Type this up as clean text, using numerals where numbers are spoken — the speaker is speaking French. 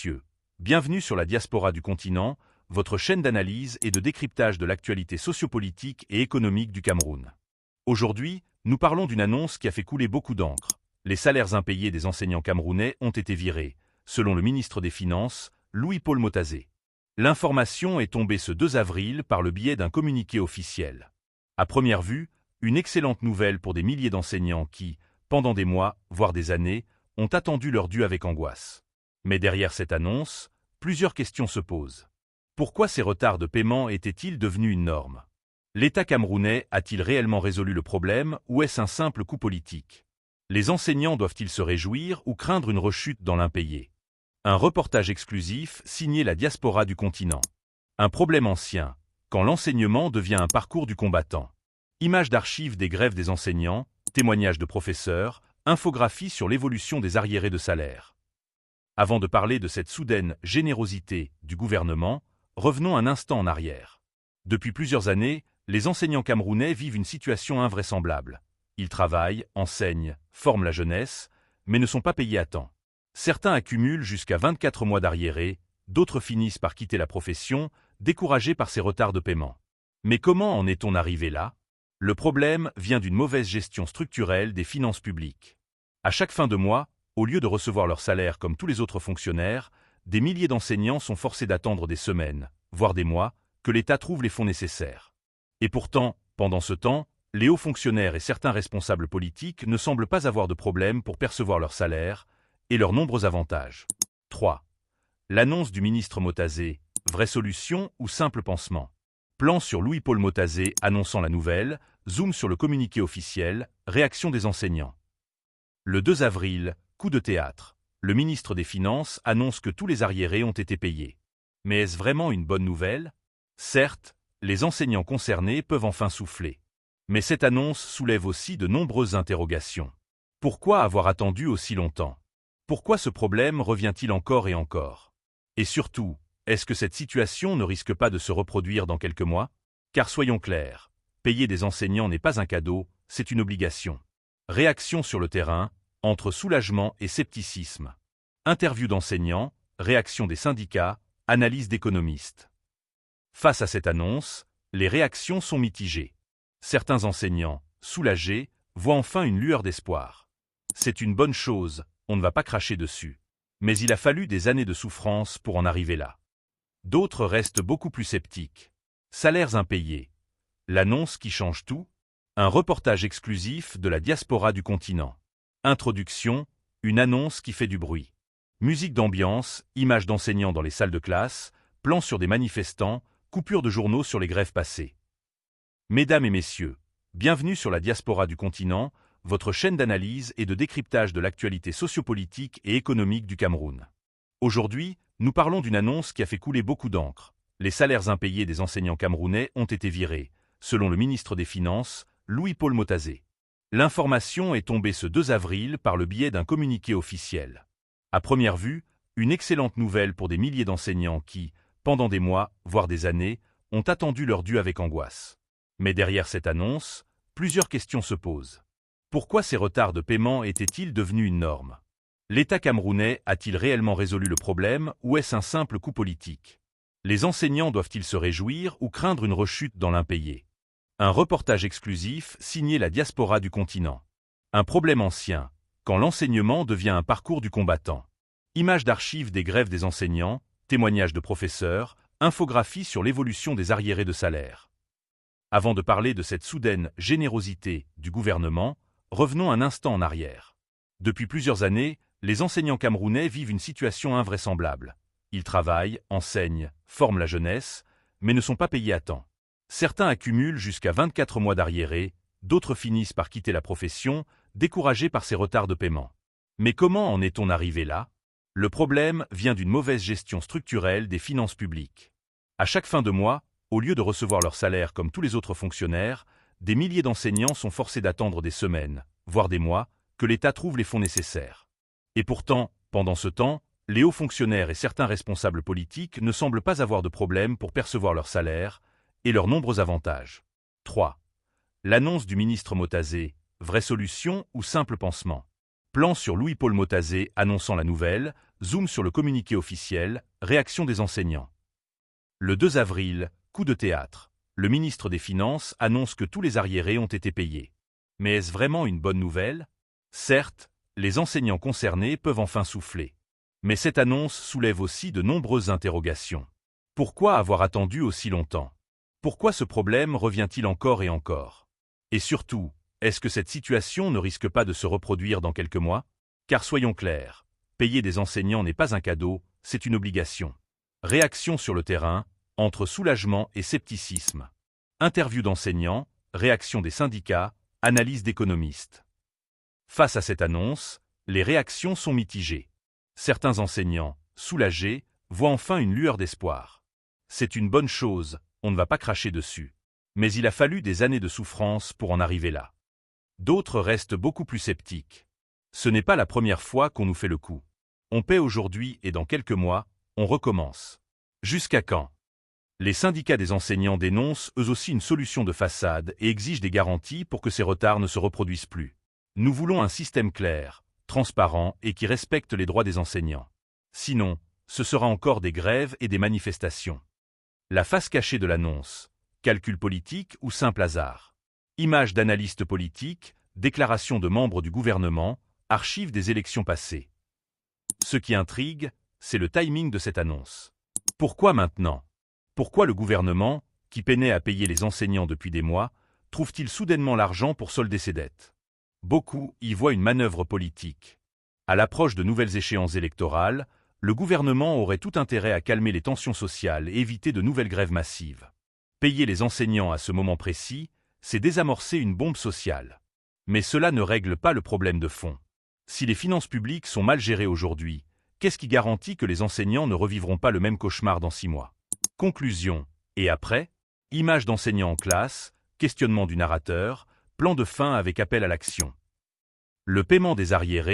messieurs, bienvenue sur la diaspora du continent, votre chaîne d'analyse et de décryptage de l'actualité sociopolitique et économique du Cameroun. Aujourd'hui, nous parlons d'une annonce qui a fait couler beaucoup d'encre. Les salaires impayés des enseignants camerounais ont été virés, selon le ministre des Finances, Louis-Paul Motazé. L'information est tombée ce 2 avril par le biais d'un communiqué officiel. À première vue, une excellente nouvelle pour des milliers d'enseignants qui, pendant des mois, voire des années, ont attendu leur dû avec angoisse. Mais derrière cette annonce, plusieurs questions se posent. Pourquoi ces retards de paiement étaient-ils devenus une norme? L'État camerounais a-t-il réellement résolu le problème ou est-ce un simple coup politique? Les enseignants doivent-ils se réjouir ou craindre une rechute dans l'impayé? Un reportage exclusif signé la diaspora du continent. Un problème ancien, quand l'enseignement devient un parcours du combattant. Images d'archives des grèves des enseignants, témoignages de professeurs, infographie sur l'évolution des arriérés de salaire. Avant de parler de cette soudaine générosité du gouvernement, revenons un instant en arrière. Depuis plusieurs années, les enseignants camerounais vivent une situation invraisemblable. Ils travaillent, enseignent, forment la jeunesse, mais ne sont pas payés à temps. Certains accumulent jusqu'à 24 mois d'arriérés, d'autres finissent par quitter la profession, découragés par ces retards de paiement. Mais comment en est-on arrivé là? Le problème vient d'une mauvaise gestion structurelle des finances publiques. À chaque fin de mois, au lieu de recevoir leur salaire comme tous les autres fonctionnaires, des milliers d'enseignants sont forcés d'attendre des semaines, voire des mois, que l'État trouve les fonds nécessaires. Et pourtant, pendant ce temps, les hauts fonctionnaires et certains responsables politiques ne semblent pas avoir de problème pour percevoir leur salaire et leurs nombreux avantages. 3. L'annonce du ministre Motazé, vraie solution ou simple pansement? Plan sur Louis-Paul Motazé annonçant la nouvelle, zoom sur le communiqué officiel, réaction des enseignants. Le 2 avril, coup de théâtre. Le ministre des Finances annonce que tous les arriérés ont été payés. Mais est-ce vraiment une bonne nouvelle? Certes, les enseignants concernés peuvent enfin souffler. Mais cette annonce soulève aussi de nombreuses interrogations. Pourquoi avoir attendu aussi longtemps? Pourquoi ce problème revient-il encore et encore? Et surtout, est-ce que cette situation ne risque pas de se reproduire dans quelques mois? Car soyons clairs, payer des enseignants n'est pas un cadeau, c'est une obligation. Réaction sur le terrain, entre soulagement et scepticisme. Interview d'enseignants, réaction des syndicats, analyse d'économistes. Face à cette annonce, les réactions sont mitigées. Certains enseignants, soulagés, voient enfin une lueur d'espoir. C'est une bonne chose, on ne va pas cracher dessus. Mais il a fallu des années de souffrance pour en arriver là. D'autres restent beaucoup plus sceptiques. Salaires impayés. L'annonce qui change tout? Un reportage exclusif de la diaspora du continent. Introduction, une annonce qui fait du bruit. Musique d'ambiance, images d'enseignants dans les salles de classe, plans sur des manifestants, coupures de journaux sur les grèves passées. Mesdames et messieurs, bienvenue sur la diaspora du continent, votre chaîne d'analyse et de décryptage de l'actualité sociopolitique et économique du Cameroun. Aujourd'hui, nous parlons d'une annonce qui a fait couler beaucoup d'encre. Les salaires impayés des enseignants camerounais ont été virés, selon le ministre des Finances, Louis-Paul Motazé. L'information est tombée ce 2 avril par le biais d'un communiqué officiel. À première vue, une excellente nouvelle pour des milliers d'enseignants qui, pendant des mois, voire des années, ont attendu leur dû avec angoisse. Mais derrière cette annonce, plusieurs questions se posent. Pourquoi ces retards de paiement étaient-ils devenus une norme? L'État camerounais a-t-il réellement résolu le problème ou est-ce un simple coup politique? Les enseignants doivent-ils se réjouir ou craindre une rechute dans l'impayé? Un reportage exclusif signé la diaspora du continent. Un problème ancien, quand l'enseignement devient un parcours du combattant. Images d'archives des grèves des enseignants, témoignages de professeurs, infographie sur l'évolution des arriérés de salaire. Avant de parler de cette soudaine générosité du gouvernement, revenons un instant en arrière. Depuis plusieurs années, les enseignants camerounais vivent une situation invraisemblable. Ils travaillent, enseignent, forment la jeunesse, mais ne sont pas payés à temps. Certains accumulent jusqu'à 24 mois d'arriérés, d'autres finissent par quitter la profession, découragés par ces retards de paiement. Mais comment en est-on arrivé là? Le problème vient d'une mauvaise gestion structurelle des finances publiques. À chaque fin de mois, au lieu de recevoir leur salaire comme tous les autres fonctionnaires, des milliers d'enseignants sont forcés d'attendre des semaines, voire des mois, que l'État trouve les fonds nécessaires. Et pourtant, pendant ce temps, les hauts fonctionnaires et certains responsables politiques ne semblent pas avoir de problème pour percevoir leur salaire et leurs nombreux avantages. 3. L'annonce du ministre Motazé, vraie solution ou simple pansement? Plan sur Louis-Paul Motazé annonçant la nouvelle, Zoom sur le communiqué officiel, réaction des enseignants. Le 2 avril, coup de théâtre. Le ministre des Finances annonce que tous les arriérés ont été payés. Mais est-ce vraiment une bonne nouvelle? Certes, les enseignants concernés peuvent enfin souffler. Mais cette annonce soulève aussi de nombreuses interrogations. Pourquoi avoir attendu aussi longtemps? Pourquoi ce problème revient-il encore et encore? Et surtout, est-ce que cette situation ne risque pas de se reproduire dans quelques mois? Car soyons clairs, payer des enseignants n'est pas un cadeau, c'est une obligation. Réaction sur le terrain, entre soulagement et scepticisme. Interview d'enseignants, réaction des syndicats, analyse d'économistes. Face à cette annonce, les réactions sont mitigées. Certains enseignants, soulagés, voient enfin une lueur d'espoir. C'est une bonne chose, on ne va pas cracher dessus. Mais il a fallu des années de souffrance pour en arriver là. D'autres restent beaucoup plus sceptiques. Ce n'est pas la première fois qu'on nous fait le coup. On paie aujourd'hui et dans quelques mois, on recommence. Jusqu'à quand? Les syndicats des enseignants dénoncent eux aussi une solution de façade et exigent des garanties pour que ces retards ne se reproduisent plus. Nous voulons un système clair, transparent et qui respecte les droits des enseignants. Sinon, ce sera encore des grèves et des manifestations. La face cachée de l'annonce, calcul politique ou simple hasard. Images d'analystes politiques, déclarations de membres du gouvernement, archives des élections passées. Ce qui intrigue, c'est le timing de cette annonce. Pourquoi maintenant? Pourquoi le gouvernement, qui peinait à payer les enseignants depuis des mois, trouve-t-il soudainement l'argent pour solder ses dettes? Beaucoup y voient une manœuvre politique. À l'approche de nouvelles échéances électorales, le gouvernement aurait tout intérêt à calmer les tensions sociales et éviter de nouvelles grèves massives. Payer les enseignants à ce moment précis, c'est désamorcer une bombe sociale. Mais cela ne règle pas le problème de fond. Si les finances publiques sont mal gérées aujourd'hui, qu'est-ce qui garantit que les enseignants ne revivront pas le même cauchemar dans 6 mois? Conclusion. Et après? Images d'enseignants en classe, questionnement du narrateur, plan de fin avec appel à l'action. Le paiement des arriérés